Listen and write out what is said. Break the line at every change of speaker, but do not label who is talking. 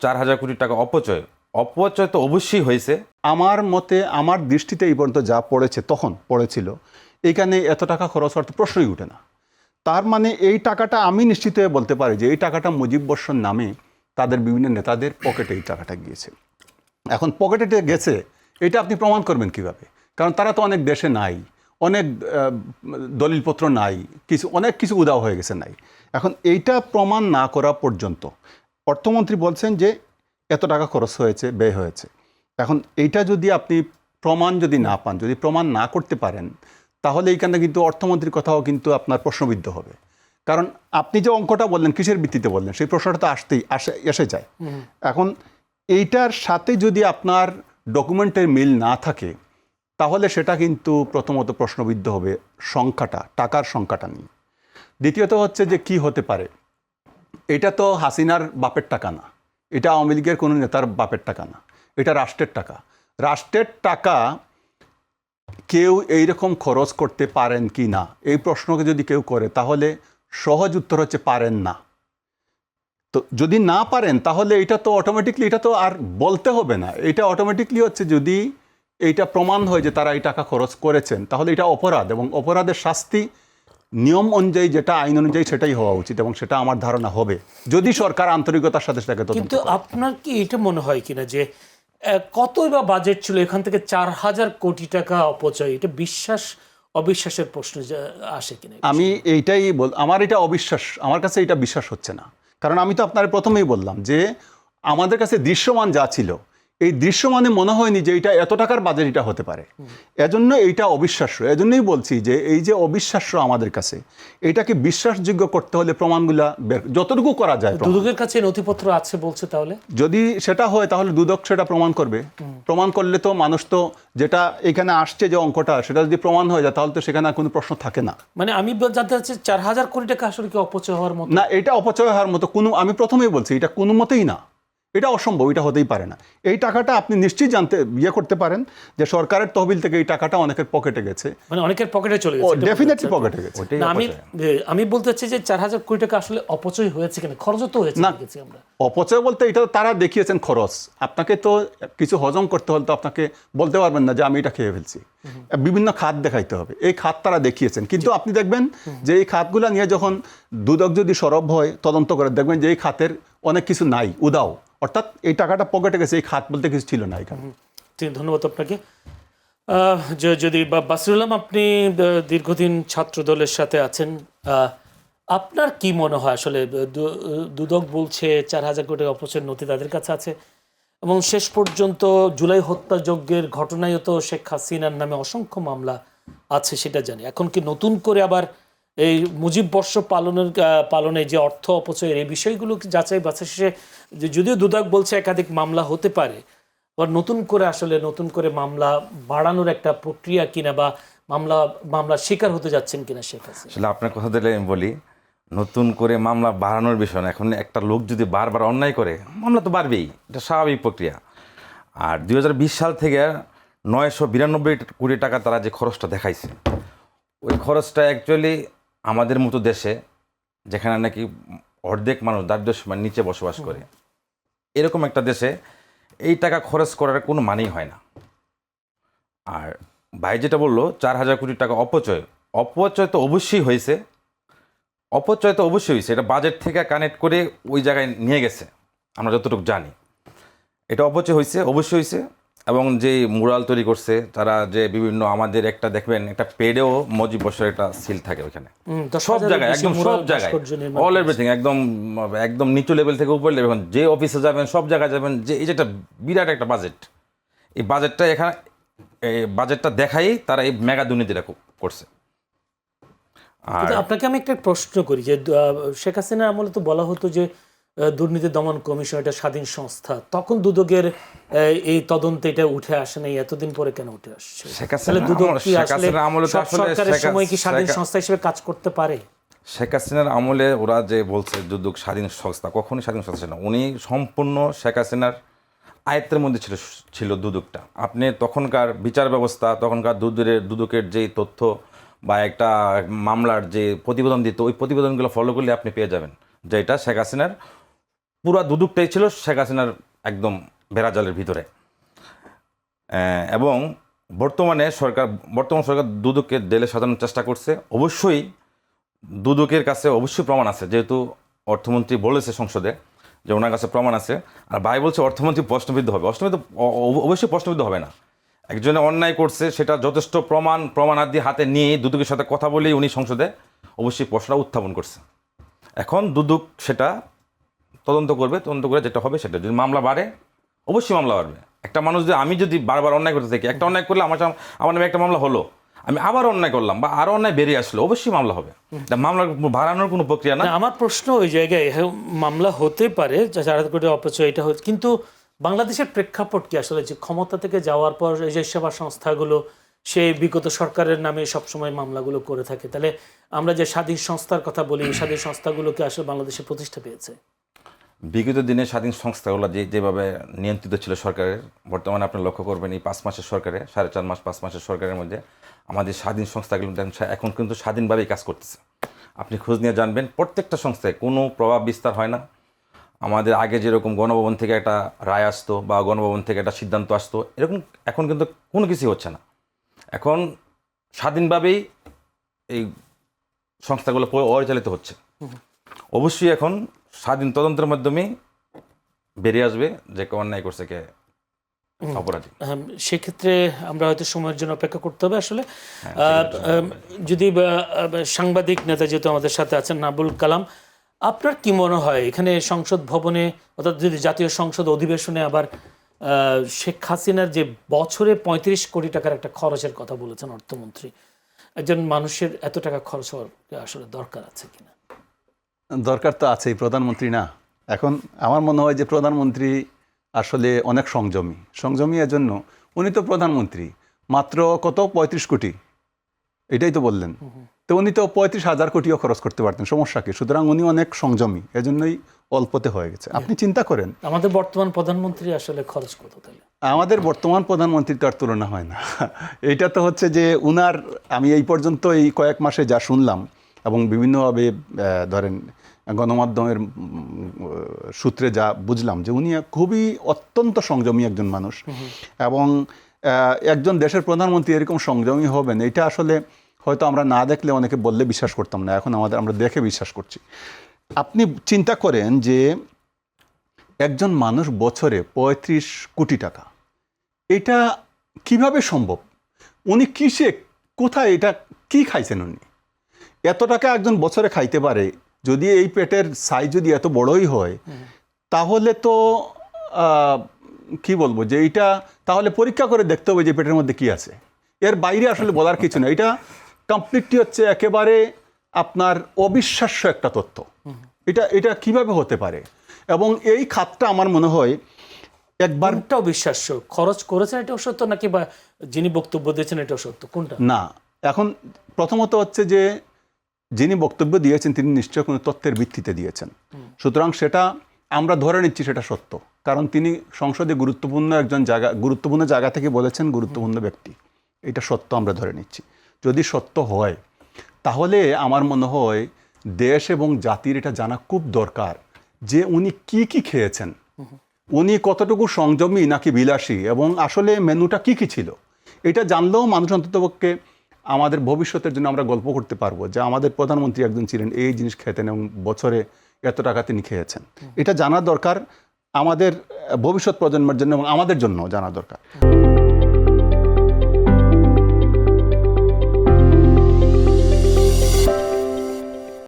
4,000 কোটি টাকা অপচয়, অপচয় তো অবশ্যই হয়েছে।
আমার মতে, আমার দৃষ্টিতে এই পর্যন্ত যা পড়েছে, তখন পড়েছিল এখানে এত টাকা খরচ হওয়ার তো প্রশ্নই উঠে না। তার মানে এই টাকাটা আমি নিশ্চিত হয়ে বলতে পারি যে এই টাকাটা মুজিব বর্ষর নামে তাদের বিভিন্ন নেতাদের পকেটে এই টাকাটা গিয়েছে। এখন পকেটে গেছে এটা আপনি প্রমাণ করবেন কিভাবে? কারণ তারা তো অনেক দেশে নাই, অনেক দলিলপত্র নাই, অনেক কিছু উধাও হয়ে গেছে নাই। এখন এইটা প্রমাণ না করা পর্যন্ত অর্থমন্ত্রী বলছেন যে এত টাকা খরচ হয়েছে, ব্যয় হয়েছে। এখন এইটা যদি আপনি প্রমাণ যদি না পান, যদি প্রমাণ না করতে পারেন, তাহলে এইখানে কিন্তু অর্থমন্ত্রীর কথাও কিন্তু আপনার প্রশ্নবিদ্ধ হবে। কারণ আপনি যে অঙ্কটা বললেন কিসের ভিত্তিতে বললেন, সেই প্রশ্নটা তো এসে যায়। এখন এইটার সাথে যদি আপনার ডকুমেন্টের মিল না থাকে, তাহলে সেটা কিন্তু প্রথমত প্রশ্নবিদ্ধ হবে সংখ্যাটা, টাকার সংখ্যাটা নিয়ে। দ্বিতীয়ত হচ্ছে যে কি হতে পারে, এটা তো হাসিনার বাপের টাকা না, এটা আওয়ামী লীগের কোনো নেতার বাপের টাকা না, এটা রাষ্ট্রের টাকা। রাষ্ট্রের টাকা কেউ এইরকম খরচ করতে পারেন কি না, এই প্রশ্নকে যদি কেউ করে, তাহলে সহজ উত্তর হচ্ছে পারেন না। তো যদি না পারেন, তাহলে এটা তো অটোমেটিকলি, এটা তো আর বলতে হবে না, এটা অটোমেটিকলি হচ্ছে যদি এইটা প্রমাণ হয় যে তারা এই টাকা খরচ করেছেন, তাহলে এটা অপরাধ, এবং অপরাধের শাস্তি নিয়ম অনুযায়ী, যেটা আইন অনুযায়ী, সেটাই হওয়া উচিত, এবং সেটা আমার ধারণা হবে যদি সরকার আন্তরিকতার সাথে সেটাকে তদন্ত করে।
কিন্তু আপনার কি এটা মনে হয় কিনা যে কতই বা বাজেট ছিল, এখান থেকে 4,000 কোটি টাকা অপচয়, এটা বিশ্বাস অবিশ্বাসের প্রশ্ন আসে কিনা?
আমি এইটাই আমার এটা অবিশ্বাস, আমার কাছে এটা বিশ্বাস হচ্ছে না। কারণ আমি তো আপনার প্রথমেই বললাম যে আমাদের কাছে দৃশ্যমান যা ছিল, এই দৃশ্যমানে মনে হয়নি যে এটা এত টাকার বাজেট এটা হতে পারে। এজন্য এইটা অবিশ্বাস্য। এজন্যই বলছি যে এই যে অবিশ্বাস্য আমাদের কাছে, এটাকে বিশ্বাসযোগ্য করতে হলে প্রমাণগুলা যতটুকু করা যায়।
দুদকের কাছে নথিপত্র আছে বলছে, তাহলে
যদি সেটা হয় তাহলে দুদক সেটা প্রমাণ করবে। প্রমাণ করলে তো মানুষ তো, যেটা এখানে আসছে যে অঙ্কটা, সেটা যদি প্রমাণ হয়ে যায়, তাহলে তো সেখানে আর কোনো প্রশ্ন থাকে না।
মানে আমি জানতে চাচ্ছি 4,000 কোটি টাকা আসলে কি অপচয় হওয়ার মতো?
না, এটা অপচয় হওয়ার মতো কোনো, আমি প্রথমেই বলছি এটা কোনো মতেই না, এটা অসম্ভব, এটা হতেই পারে না। এই টাকাটা আপনি নিশ্চয়ই করতে পারেন যে সরকারের তহবিল থেকে এই টাকাটা অনেকের পকেটে গেছে,
মানে অনেকের পকেটে চলে গেছে,
ডেফিনেটলি পকেটে গেছে।
আমি বলতে চাচ্ছি যে 4,000 কোটি টাকা আসলে অপচয় হয়েছে কিনা, খরচ তো হয়েছে
না,
দেখেছি আমরা।
অপচয় বলতে এটা তারা দেখিয়েছেন খরচ। আপনাকে তো কিছু হজম করতে হলে তো আপনাকে বলতে পারবেন না যে আমি এটা খেয়ে ফেলছি, বিভিন্ন খাত দেখাইতে হবে। এই খাত তারা দেখিয়েছেন, কিন্তু আপনি দেখবেন যে এই খাতগুলো নিয়ে যখন দুদক যদি সরব হয়, তদন্ত করে, দেখবেন যে এই খাতের অনেক কিছু নাই, উদাও, অর্থাৎ এই টাকাটা পকেটে গেছে, এই খাত বলতে কিছু ছিল না এখানে।
ঠিক, ধন্যবাদ আপনাকে। যদি বাসিরুল আলম, আপনি দীর্ঘদিন ছাত্র দলের সাথে আছেন, আপনার কি মনে হয় আসলে দুদক বলছে 4,000 কোটি অপচয়ের নথি তাদের কাছে আছে, এবং শেষ পর্যন্ত জুলাই হত্যাযজ্ঞের ঘটনায়ও তো শেখ হাসিনার নামে অসংখ্য মামলা আছে, সেটা জানি। এখন কি নতুন করে আবার এই মুজিব বর্ষ পালনে যে অর্থ অপচয়ের এই বিষয়গুলো যাচাই বাছাই শেষে, যদিও দুদক বলছে একাধিক মামলা হতে পারে, আবার নতুন করে মামলা বাড়ানোর একটা প্রক্রিয়া কিনা, বা মামলার শিকার হতে যাচ্ছেন কিনা শেখ হাসিনা?
আসলে আপনার কথা দিলে আমি বলি, নতুন করে মামলা বাড়ানোর বিষয় না। এখন একটা লোক যদি বারবার অন্যায় করে, মামলা তো বাড়বেই, এটা স্বাভাবিক প্রক্রিয়া। আর 2020 সাল থেকে 992 কোটি টাকা তারা যে খরচটা দেখাইছে, ওই খরচটা অ্যাকচুয়ালি আমাদের মতো দেশে, যেখানে নাকি অর্ধেক মানুষ দারিদ্র্যসীমার নিচে বসবাস করে, এরকম একটা দেশে এই টাকা খরচ করার কোনো মানেই হয় না। আর ভাই যেটা বললো 4,000 কোটি টাকা অপচয়, অপচয় তো অবশ্যই হয়েছে, অপচয় তো অবশ্যই হয়েছে। এটা বাজেট থেকে কানেক্ট করে ওই জায়গায় নিয়ে গেছে, আমরা যতটুকু জানি। এটা অপচয় হয়েছে, অবশ্যই হয়েছে। এবং যে মুরাল তৈরি করছে তারা, যে বিভিন্ন আমাদের একটা দেখবেন একটা পেডেও মুজিব বর্ষের একটা সিল থাকে ওইখানে, সব জায়গায়, একদম সব জায়গায়, অল এভরিথিং, একদম একদম নিচু লেভেল থেকে উপর লেভেল, যে অফিসে যাবেন সব জায়গায় যাবেন, যে এই যে একটা বিরাট একটা বাজেট, এই বাজেটটা এখানে, এই বাজেটটা দেখাই তারা এই মেগা দুর্নীতিটা করছে।
আপনাকে আমি একটা প্রশ্ন করি যে শেখ হাসিনার আমলে তো বলা হতো যে দুর্নীতি দমন কমিশন এটা স্বাধীন সংস্থা, তখন দুদকের এই তদন্তে এটা উঠে আসে নাই, এতদিন পরে কেন উঠে আসছে? সরকারের সময় কি স্বাধীন সংস্থা হিসেবে কাজ করতে পারে?
শেখ হাসিনার আমলে ওরা যে বলছে দুদক স্বাধীন সংস্থা, কখনোই স্বাধীন সংস্থা ছিল না। উনি সম্পূর্ণ শেখ হাসিনার আয়ত্তের মধ্যে ছিল দুদকটা। আপনি তখনকার বিচার ব্যবস্থা, তখনকার দুদকের যেই তথ্য বা একটা মামলার যে প্রতিবেদন দিত, ওই প্রতিবেদনগুলো ফলো করলে আপনি পেয়ে যাবেন যে এটা শেখ হাসিনার পুরা দুদকটাই ছিল শেখ হাসিনার একদম বেড়াজালের ভিতরে। এবং বর্তমান সরকার দুদককে জেলে সাজানোর চেষ্টা করছে। অবশ্যই দুদকের কাছে অবশ্যই প্রমাণ আছে, যেহেতু অর্থমন্ত্রী বলেছে সংসদে যে ওনার কাছে প্রমাণ আছে। আর ভাই বলছে অর্থমন্ত্রী প্রশ্নবিদ্ধ হবে, অবশ্যই প্রশ্নবিদ্ধ হবে না। একজনে অন্যায় করছে, সেটা যথেষ্ট প্রমাণাদি হাতে নিয়ে দুদকের সাথে কথা বলেই উনি সংসদে অবশ্যই প্রশ্নটা উত্থাপন করছে। এখন দুদক সেটা তদন্ত করবে, তদন্ত করে যেটা হবে সেটা, যদি মামলা বাড়ে অবশ্যই মামলা বাড়বে। একটা মানুষ আমি যদি বারবার অন্যায় করতে থাকি, একটা অন্যায় করলে আমার নামে একটা মামলা হলো, আমি আবার অন্যায় করলাম বা আরও অন্যায় বেরিয়ে আসলো, অবশ্যই মামলা হবে। মামলা বাড়ানোর কোনো প্রক্রিয়া না।
আমার প্রশ্ন ওই জায়গায়, মামলা হতে পারে, 4 কোটি অপচয় এটা হচ্ছে, কিন্তু বাংলাদেশের প্রেক্ষাপট কি আসলে, যে ক্ষমতা থেকে যাওয়ার পর এই যে সেবা সংস্থাগুলো সেই বিগত সরকারের নামে সবসময় মামলাগুলো করে থাকে, তাহলে আমরা যে স্বাধীন সংস্থার কথা বলি, স্বাধীন সংস্থাগুলোকে আসলে বাংলাদেশে প্রতিষ্ঠা পেয়েছে?
বিগত দিনে স্বাধীন সংস্থাগুলো যেভাবে নিয়ন্ত্রিত ছিল সরকারের, বর্তমানে আপনি লক্ষ্য করবেন এই 5 মাসের সরকারে, 4.5 মাস 5 মাসের সরকারের মধ্যে আমাদের স্বাধীন সংস্থাগুলো এখন কিন্তু স্বাধীনভাবেই কাজ করতেছে। আপনি খোঁজ নিয়ে জানবেন প্রত্যেকটা সংস্থায় কোনো প্রভাব বিস্তার হয় না। আমাদের আগে যেরকম গণভবন থেকে একটা রায় আসতো বা গণভবন থেকে একটা সিদ্ধান্ত আসতো, এরকম এখন কিন্তু কোনো কিছুই হচ্ছে না। এখন স্বাধীনভাবেই এই সংস্থাগুলো পরিচালিত হচ্ছে। অবশ্যই এখন স্বাধীন তদন্তের মাধ্যমে বেরিয়ে আসবে যে কে অন্যায় করছে, কে অপরাধী।
সেক্ষেত্রে আমরা হয়তো সময়ের জন্য অপেক্ষা করতে হবে আসলে। যদি সাংবাদিক নেতা যেহেতু আমাদের সাথে আছেন, নাবুল কালাম, আপনার কি মনে হয় এখানে সংসদ ভবনে, অর্থাৎ যদি জাতীয় সংসদ অধিবেশনে আবার শেখ হাসিনার যে বছরে 35 কোটি টাকার একটা খরচের কথা বলেছেন অর্থমন্ত্রী, একজন মানুষের এত টাকা খরচ হওয়ার আসলে দরকার আছে কিনা?
দরকার তো আছেই, প্রধানমন্ত্রী না। এখন আমার মনে হয় যে প্রধানমন্ত্রী আসলে অনেক সংযমী এজন্য, উনি তো প্রধানমন্ত্রী, মাত্র কত 35 কোটি, এটাই তো বললেন। তো উনি তো 35,000 কোটিও খরচ করতে পারতেন, সমস্যা কি? সুতরাং উনি অনেক সংযমী, এজন্যই অল্পতে হয়ে গেছে। আপনি চিন্তা করেন
আমাদের বর্তমান প্রধানমন্ত্রী আসলে খরচ কত তাহলে?
আমাদের বর্তমান প্রধানমন্ত্রীর তো আর তুলনা হয় না। এইটা তো হচ্ছে যে উনার, আমি এই পর্যন্ত এই কয়েক মাসে যা শুনলাম এবং বিভিন্নভাবে ধরেন গণমাধ্যমের সূত্রে যা বুঝলাম, যে উনি খুবই অত্যন্ত সংযমী একজন মানুষ। এবং একজন দেশের প্রধানমন্ত্রী এরকম সংযমী হবেন, এটা আসলে হয়তো আমরা না দেখলে অনেকে বললে বিশ্বাস করতাম না, এখন আমরা দেখে বিশ্বাস করছি। আপনি চিন্তা করেন যে একজন মানুষ বছরে 35 কোটি টাকা, এটা কিভাবে সম্ভব? উনি কোথায় এটা কি খাইছেন? উনি এত টাকা একজন বছরে খাইতে পারে, যদি এই পেটের সাইজ যদি এত বড়ই হয়, তাহলে তো কি বলবো, যে এইটা তাহলে পরীক্ষা করে দেখতে হবে যে পেটের মধ্যে কি আছে। এর বাইরে আসলে বলার কিছু না। এটা কমপ্লিটলি হচ্ছে একেবারে আপনার অবিশ্বাস্য একটা তথ্য। এটা কিভাবে হতে পারে? এবং এই খাতটা আমার মনে হয়
একবারটাও বিশ্বাস্য, খরচ করেছেন এটাও সত্য, নাকি বা যিনি বক্তব্য দিয়েছেন এটাও সত্য, কোনটা?
না, এখন প্রথমত হচ্ছে যে যিনি বক্তব্য দিয়েছেন তিনি নিশ্চয় কোনো তথ্যের ভিত্তিতে দিয়েছেন, সুতরাং সেটা আমরা ধরে নিচ্ছি সেটা সত্য, কারণ তিনি সংসদে গুরুত্বপূর্ণ জায়গা থেকে বলেছেন, গুরুত্বপূর্ণ ব্যক্তি, এটা সত্য আমরা ধরে নিচ্ছি। যদি সত্য হয় তাহলে আমার মনে হয় দেশ এবং জাতির এটা জানা খুব দরকার যে উনি কি খেয়েছেন, উনি কতটুকু সংযমী নাকি বিলাসী, এবং আসলে মেনুটা কি ছিল। এটা জানলেও মানুষ অন্ততপক্ষে আমাদের ভবিষ্যতের জন্য আমরা গল্প করতে পারবো যে আমাদের প্রধানমন্ত্রী একজন ছিলেন, এই জিনিস খেতেন এবং বছরে এত টাকা তিনি খেয়েছেন। এটা জানা দরকার আমাদের ভবিষ্যৎ প্রজন্মের জন্য এবং আমাদের জন্য জানা দরকার।